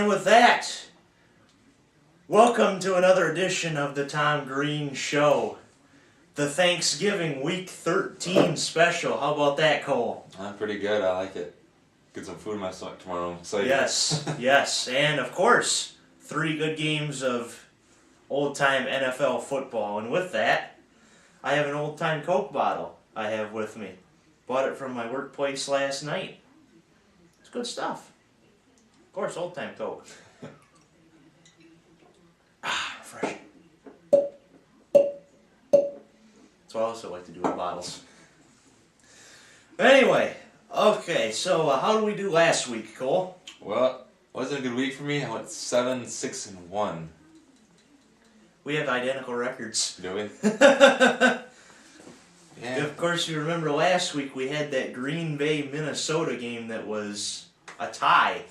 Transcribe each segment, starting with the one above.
And with that, welcome to another edition of the Tom Greene Show. The Thanksgiving Week 13 special. How about that, Cole? I'm pretty good. I like it. Get some food in my stomach tomorrow. I'm excited. Yes. And of course, 3 good games of old-time NFL football. And with that, I have an old-time Coke bottle I have with me. Bought it from my workplace last night. It's good stuff. Of course, old-time Coke. Fresh. That's what I also like to do with bottles. Anyway, okay, so how did we do last week, Cole? Well, it wasn't a good week for me. I went 7-6-1. We have identical records. Do we? Yeah. Of course, you remember last week we had that Green Bay, Minnesota game that was a tie.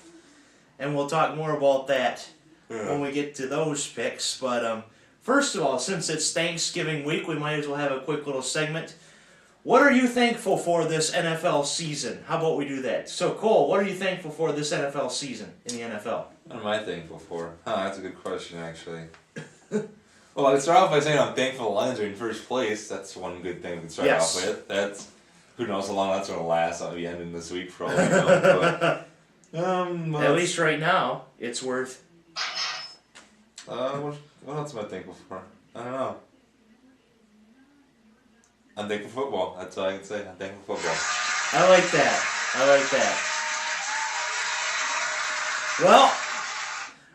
And we'll talk more about that when we get to those picks. But first of all, since it's Thanksgiving week, we might as well have a quick little segment. What are you thankful for this NFL season? How about we do that? So, Cole, what are you thankful for this NFL season in the NFL? What am I thankful for? That's a good question, actually. Well, I'd start off by saying I'm thankful the Lions are in first place. That's one good thing we can start off with. That's, who knows how long that's going to last. I'll be ending this week for all we know. But, at least right now, it's worth... what else am I thankful for? I don't know. I'm thankful for football. That's all I can say. I'm thankful for football. I like that. Well,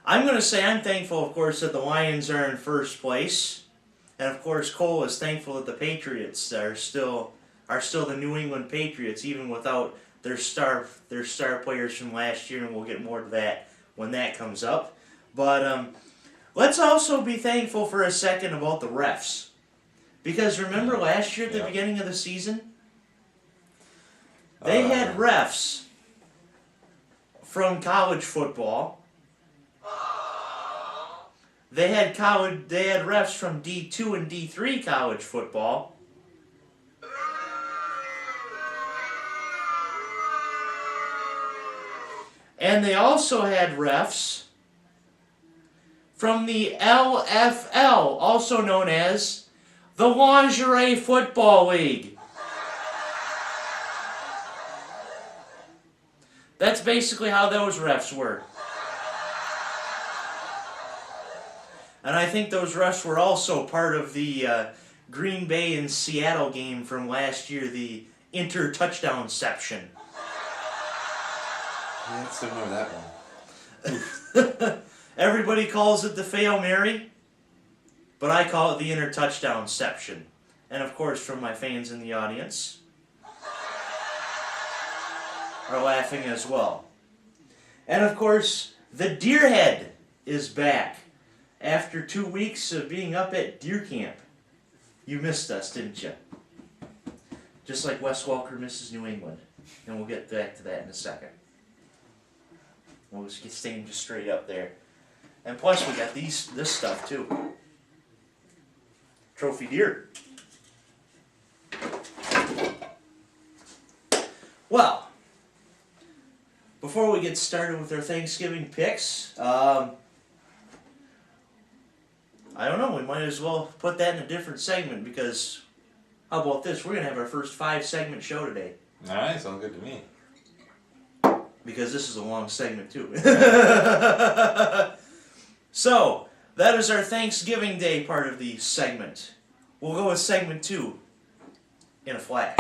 I'm going to say I'm thankful, of course, that the Lions are in first place. And, of course, Cole is thankful that the Patriots are still the New England Patriots, even without their star players from last year, and we'll get more to that when that comes up. But let's also be thankful for a second about the refs. Because remember last year at the beginning of the season? They had refs from college football. They had refs from D2 and D3 college football. And they also had refs from the LFL, also known as the Lingerie Football League. That's basically how those refs were. And I think those refs were also part of the Green Bay and Seattle game from last year, the inter-touchdownception. Yeah, I still remember that one. Everybody calls it the Fail Mary, but I call it the inter-touchdownception. And of course, from my fans in the audience, are laughing as well. And of course, the Deerhead is back after 2 weeks of being up at deer camp. You missed us, didn't you? Just like Wes Welker misses New England. And we'll get back to that in a second. We'll just get staying just straight up there. And plus we got this stuff too. Trophy deer. Well, before we get started with our Thanksgiving picks, I don't know, we might as well put that in a different segment because, how about this? We're going to have our first 5-segment show today. Alright, sounds good to me. Because this is a long segment too. So, that is our Thanksgiving Day part of the segment. We'll go with segment 2 in a flash.